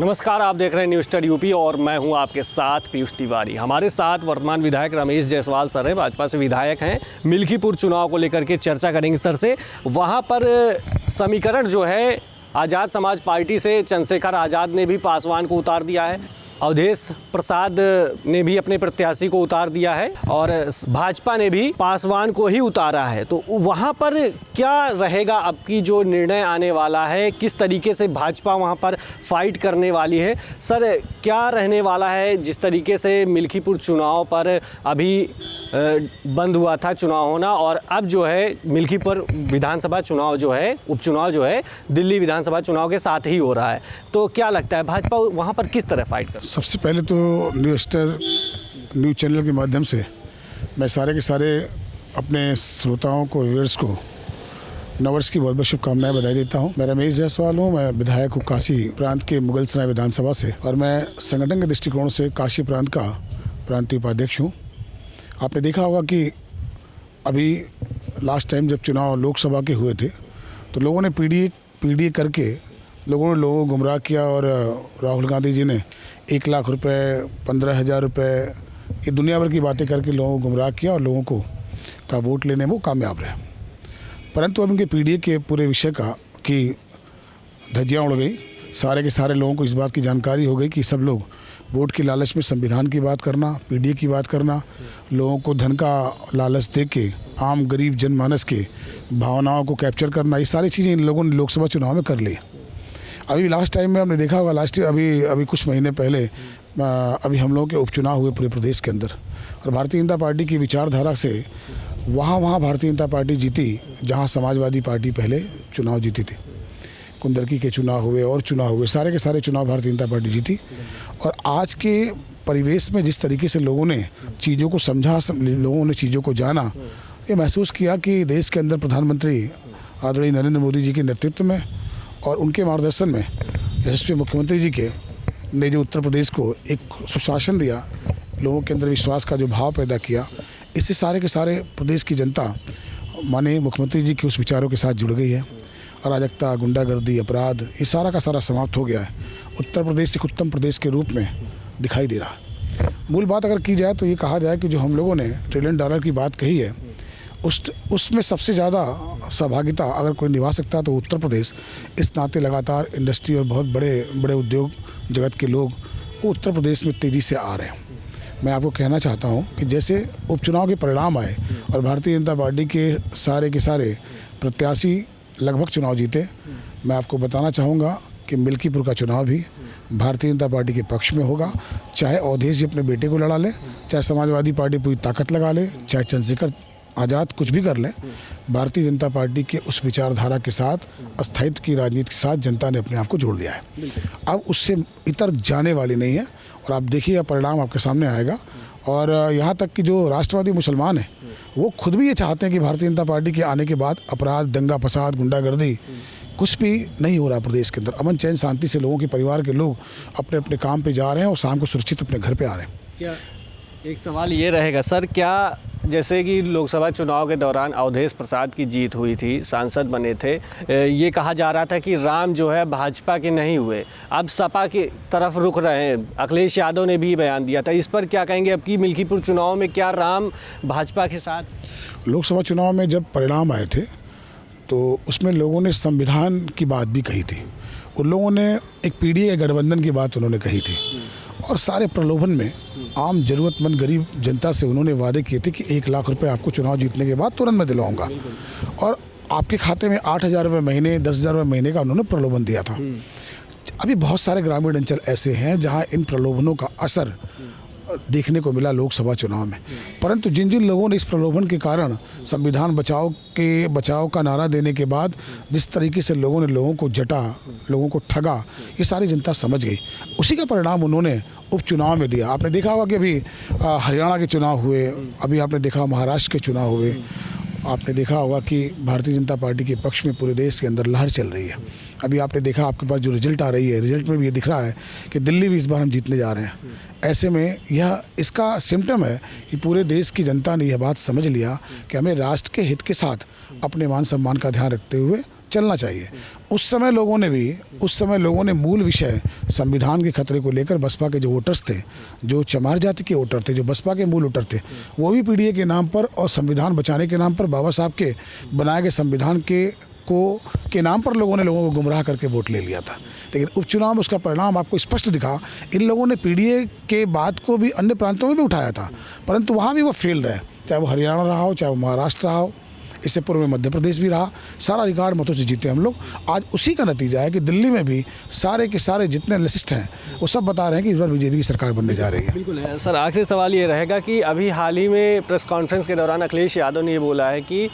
नमस्कार, आप देख रहे हैं न्यूज़ स्टार यूपी और मैं हूं आपके साथ पीयूष तिवारी। हमारे साथ वर्तमान विधायक रमेश जायसवाल सर हैं, भाजपा से विधायक हैं। मिल्कीपुर चुनाव को लेकर के चर्चा करेंगे सर से। वहां पर समीकरण जो है, आज़ाद समाज पार्टी से चंद्रशेखर आज़ाद ने भी पासवान को उतार दिया है, अवधेश प्रसाद ने भी अपने प्रत्याशी को उतार दिया है और भाजपा ने भी पासवान को ही उतारा है। तो वहाँ पर क्या रहेगा अब की जो निर्णय आने वाला है, किस तरीके से भाजपा वहाँ पर फाइट करने वाली है? सर, क्या रहने वाला है? जिस तरीके से मिल्कीपुर चुनाव पर अभी बंद हुआ था चुनाव होना, और अब जो है मिल्कीपुर विधानसभा चुनाव जो है, उपचुनाव जो है दिल्ली विधानसभा चुनाव के साथ ही हो रहा है, तो क्या लगता है भाजपा वहाँ पर किस तरह फाइट कर? सबसे पहले तो न्यूज़ चैनल के माध्यम से मैं सारे के सारे अपने श्रोताओं को, व्यूअर्स को नववर्ष की बहुत बहुत शुभकामनाएं बधाई देता हूं। मैं रमेश जायसवाल हूं। मैं विधायक हूं काशी प्रांत के मुगलसराय विधानसभा से, और मैं संगठन के दृष्टिकोण से काशी प्रांत का प्रांतीय उपाध्यक्ष हूं। आपने देखा होगा कि अभी लास्ट टाइम जब चुनाव लोकसभा के हुए थे तो लोगों ने पीडीए करके लोगों को गुमराह किया, और राहुल गांधी जी ने 1 लाख रुपए, 15,000 रुपए, ये दुनिया भर की बातें करके लोगों को गुमराह किया और लोगों का वोट लेने में वो कामयाब रहे। परंतु अब उनके पीडीए के पूरे विषय की धज्जियाँ उड़ गई। सारे के सारे लोगों को इस बात की जानकारी हो गई कि सब लोग वोट की लालच में संविधान की बात करना, पीडीए की बात करना, लोगों को धन का लालच दे के आम गरीब जनमानस के भावनाओं को कैप्चर करना, ये सारी चीज़ें इन लोगों ने लोकसभा चुनाव में कर ली। अभी लास्ट टाइम में हमने देखा होगा, अभी कुछ महीने पहले अभी हम लोगों के उपचुनाव हुए पूरे प्रदेश के अंदर, और भारतीय जनता पार्टी की विचारधारा से वहाँ भारतीय जनता पार्टी जीती जहाँ समाजवादी पार्टी पहले चुनाव जीती थी। कुंदरकी के चुनाव हुए और चुनाव हुए, सारे के सारे चुनाव भारतीय जनता पार्टी जीती। और आज के परिवेश में जिस तरीके से लोगों ने चीज़ों को समझा, लोगों ने चीज़ों को जाना, ये महसूस किया कि देश के अंदर प्रधानमंत्री आदरणीय नरेंद्र मोदी जी के नेतृत्व में और उनके मार्गदर्शन में यशस्वी मुख्यमंत्री जी के ने जो उत्तर प्रदेश को एक सुशासन दिया, लोगों के अंदर विश्वास का जो भाव पैदा किया, इससे सारे के सारे प्रदेश की जनता माननीय मुख्यमंत्री जी के उस विचारों के साथ जुड़ गई है। अराजकता, गुंडागर्दी, अपराध, ये सारा का सारा समाप्त हो गया है। उत्तर प्रदेश एक उत्तम प्रदेश के रूप में दिखाई दे रहा है। मूल बात अगर की जाए तो ये कहा जाए कि जो हम लोगों ने $1 ट्रिलियन की बात कही है, उसमें सबसे ज़्यादा सहभागिता अगर कोई निभा सकता है तो उत्तर प्रदेश। इस नाते लगातार इंडस्ट्री और बहुत बड़े उद्योग जगत के लोग वो उत्तर प्रदेश में तेज़ी से आ रहे हैं। मैं आपको कहना चाहता हूं कि जैसे उपचुनाव के परिणाम आए और भारतीय जनता पार्टी के सारे प्रत्याशी लगभग चुनाव जीते, मैं आपको बताना चाहूँगा कि मिल्कीपुर का चुनाव भी भारतीय जनता पार्टी के पक्ष में होगा। चाहे अवधेश जी अपने बेटे को लड़ा ले, चाहे समाजवादी पार्टी पूरी ताकत लगा ले, चाहे चंद्रशेखर आज़ाद कुछ भी कर लें, भारतीय जनता पार्टी के उस विचारधारा के साथ, अस्थायित्व की राजनीति के साथ जनता ने अपने आप को जोड़ लिया है। अब उससे इतर जाने वाली नहीं है, और आप देखिएगा परिणाम आपके सामने आएगा। और यहाँ तक कि जो राष्ट्रवादी मुसलमान हैं वो खुद भी ये चाहते हैं कि भारतीय जनता पार्टी के आने के बाद अपराध, दंगा फसाद, गुंडागर्दी कुछ भी नहीं हो रहा प्रदेश के अंदर। अमन चैन शांति से लोगों के परिवार के लोग अपने अपने काम पे जा रहे हैं और शाम को सुरक्षित अपने घर पे आ रहे हैं। क्या एक सवाल ये रहेगा सर, क्या जैसे कि लोकसभा चुनाव के दौरान अवधेश प्रसाद की जीत हुई थी, सांसद बने थे, ये कहा जा रहा था कि राम जो है भाजपा के नहीं हुए, अब सपा की तरफ रुख रहे हैं, अखिलेश यादव ने भी बयान दिया था। इस पर क्या कहेंगे? अब की मिल्कीपुर चुनाव में क्या राम भाजपा के साथ? लोकसभा चुनाव में जब परिणाम आए थे तो उसमें लोगों ने संविधान की बात भी कही थी, उन लोगों ने एक पीडीए गठबंधन की बात उन्होंने कही थी, और सारे प्रलोभन में आम जरूरतमंद गरीब जनता से उन्होंने वादे किए थे कि 1 लाख रुपए आपको चुनाव जीतने के बाद तुरंत मैं दिलवाऊंगा, और आपके खाते में 8,000 रुपये महीने, 10,000 रुपये महीने का उन्होंने प्रलोभन दिया था। अभी बहुत सारे ग्रामीण अंचल ऐसे हैं जहां इन प्रलोभनों का असर देखने को मिला लोकसभा चुनाव में। परंतु जिन जिन लोगों ने इस प्रलोभन के कारण संविधान बचाओ का नारा देने के बाद जिस तरीके से लोगों ने लोगों को जटा, लोगों को ठगा, ये सारी जनता समझ गई। उसी का परिणाम उन्होंने उपचुनाव में दिया। आपने देखा होगा कि अभी हरियाणा के चुनाव हुए, अभी आपने देखा महाराष्ट्र के चुनाव हुए, आपने देखा होगा कि भारतीय जनता पार्टी के पक्ष में पूरे देश के अंदर लहर चल रही है। अभी आपने देखा आपके पास जो रिजल्ट आ रही है, रिजल्ट में भी ये दिख रहा है कि दिल्ली भी इस बार हम जीतने जा रहे हैं। ऐसे में यह इसका सिम्टम है कि पूरे देश की जनता ने यह बात समझ लिया कि हमें राष्ट्र के हित के साथ अपने मान सम्मान का ध्यान रखते हुए चलना चाहिए। उस समय लोगों ने मूल विषय संविधान के खतरे को लेकर बसपा के जो वोटर्स थे, जो चमार जाति के वोटर थे, जो बसपा के मूल वोटर थे, वो भी पीडीए के नाम पर और संविधान बचाने के नाम पर, बाबा साहब के बनाए गए संविधान के नाम पर लोगों को गुमराह करके वोट ले लिया था। लेकिन उपचुनाव में उसका परिणाम आपको स्पष्ट दिखा। इन लोगों ने पीडीए के बात को भी अन्य प्रांतों में भी उठाया था, परंतु वहाँ भी वो फेल रहे, चाहे वो हरियाणा रहा हो, चाहे वो महाराष्ट्र रहा हो, इससे पूर्व में मध्य प्रदेश भी रहा। सारा रिकॉर्ड मतों से जीते हम लोग। आज उसी का नतीजा है कि दिल्ली में भी सारे के सारे जितने एनालिस्ट हैं वो सब बता रहे हैं कि इस बार बीजेपी की सरकार बनने जा रही है। बिल्कुल है सर। आखिरी सवाल ये रहेगा कि अभी हाल ही में प्रेस कॉन्फ्रेंस के दौरान अखिलेश यादव ने ये बोला है कि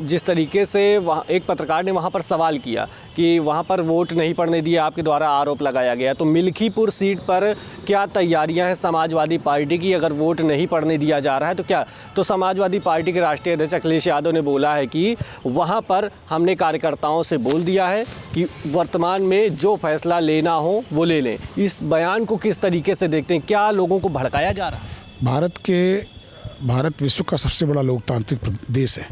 जिस तरीके से वहाँ एक पत्रकार ने वहाँ पर सवाल किया कि वहाँ पर वोट नहीं पड़ने दिए, आपके द्वारा आरोप लगाया गया, तो मिल्कीपुर सीट पर क्या तैयारियाँ हैं समाजवादी पार्टी की? अगर वोट नहीं पड़ने दिया जा रहा है तो क्या? तो समाजवादी पार्टी के राष्ट्रीय अध्यक्ष अखिलेश यादव ने बोला है कि वहां पर हमने कार्यकर्ताओं से बोल दिया है कि वर्तमान में जो फैसला लेना हो वो ले लें। इस बयान को किस तरीके से देखते हैं? क्या लोगों को भड़काया जा रहा है? भारत विश्व का सबसे बड़ा लोकतांत्रिक देश है।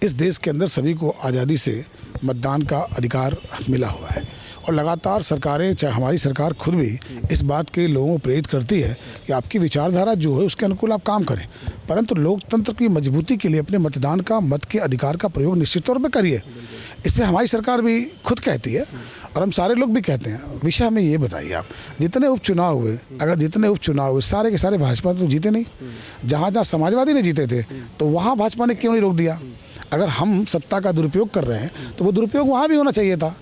इस देश के अंदर सभी को आज़ादी से मतदान का अधिकार मिला हुआ है और लगातार सरकारें, चाहे हमारी सरकार खुद भी इस बात के लोगों को प्रेरित करती है कि आपकी विचारधारा जो है उसके अनुकूल आप काम करें, परंतु लोकतंत्र की मजबूती के लिए अपने मत के अधिकार का प्रयोग निश्चित तौर पर करिए। इस पर हमारी सरकार भी खुद कहती है और हम सारे लोग भी कहते हैं। विषय हमें ये बताइए, आप जितने उपचुनाव हुए सारे के सारे भाजपा तो जीते नहीं। जहाँ जहाँ समाजवादी ने जीते थे तो वहाँ भाजपा ने क्यों नहीं रोक दिया? अगर हम सत्ता का दुरुपयोग कर रहे हैं तो वो दुरुपयोग वहाँ भी होना चाहिए था।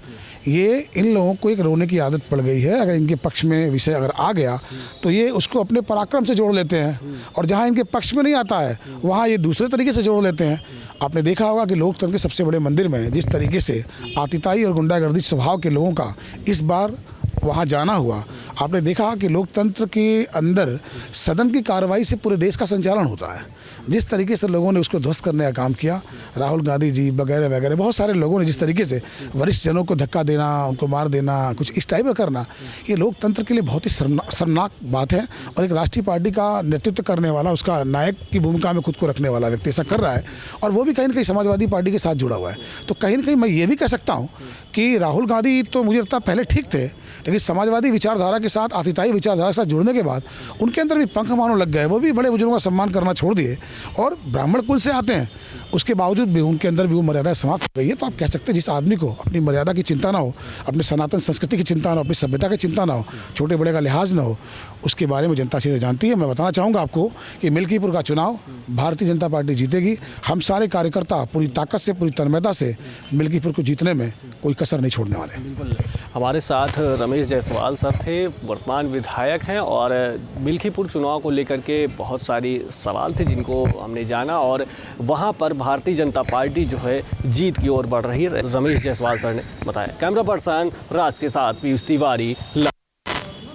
ये इन लोगों को एक रोने की आदत पड़ गई है। अगर इनके पक्ष में विषय अगर आ गया तो ये उसको अपने पराक्रम से जोड़ लेते हैं और जहाँ इनके पक्ष में नहीं आता है वहाँ ये दूसरे तरीके से जोड़ लेते हैं। आपने देखा होगा कि लोकतंत्र के सबसे बड़े मंदिर में जिस तरीके से आतिताई और गुंडागर्दी स्वभाव के लोगों का इस बार वहाँ जाना हुआ, आपने देखा कि लोकतंत्र के अंदर सदन की कार्रवाई से पूरे देश का संचालन होता है। जिस तरीके से लोगों ने उसको ध्वस्त करने का काम किया, राहुल गांधी जी वगैरह वगैरह बहुत सारे लोगों ने जिस तरीके से वरिष्ठ जनों को धक्का देना, उनको मार देना, कुछ इस टाइप का करना, ये लोकतंत्र के लिए बहुत ही शर्मनाक बात है। और एक राष्ट्रीय पार्टी का नेतृत्व करने वाला, उसका नायक की भूमिका में खुद को रखने वाला व्यक्ति ऐसा कर रहा है और वो भी कहीं ना कहीं समाजवादी पार्टी के साथ जुड़ा हुआ है। तो कहीं ना कहीं मैं ये भी कह सकता हूँ कि राहुल गांधी तो मुझे लगता है पहले ठीक थे, लेकिन समाजवादी विचारधारा के साथ, आतिताई विचारधारा के साथ जुड़ने के बाद उनके अंदर भी पंख मानो लग गए। वो भी बड़े बुजुर्गों का सम्मान करना छोड़ दिए और ब्राह्मण कुल से आते हैं, उसके बावजूद भी उनके अंदर भी वो मर्यादा समाप्त हो गई है। तो आप कह सकते हैं जिस आदमी को अपनी मर्यादा की चिंता ना हो, अपने सनातन संस्कृति की चिंता ना हो, अपनी सभ्यता की चिंता ना हो, छोटे बड़े का लिहाज ना हो, उसके बारे में जनता अच्छे से जानती है। मैं बताना चाहूँगा आपको कि मिल्कीपुर का चुनाव भारतीय जनता पार्टी जीतेगी। हम सारे कार्यकर्ता पूरी ताकत से, पूरी तन्मयता से मिल्कीपुर को जीतने में कोई कसर नहीं छोड़ने वाले। बिल्कुल। हमारे साथ रमेश जायसवाल सर थे, वर्तमान विधायक हैं और मिल्कीपुर चुनाव को लेकर के बहुत सारी सवाल थे जिनको हमने जाना और वहाँ पर भारतीय जनता पार्टी जो है जीत की ओर बढ़ रही है, रमेश जायसवाल सर ने बताया। कैमरा पर्सन राज के साथ पीयूष तिवारी।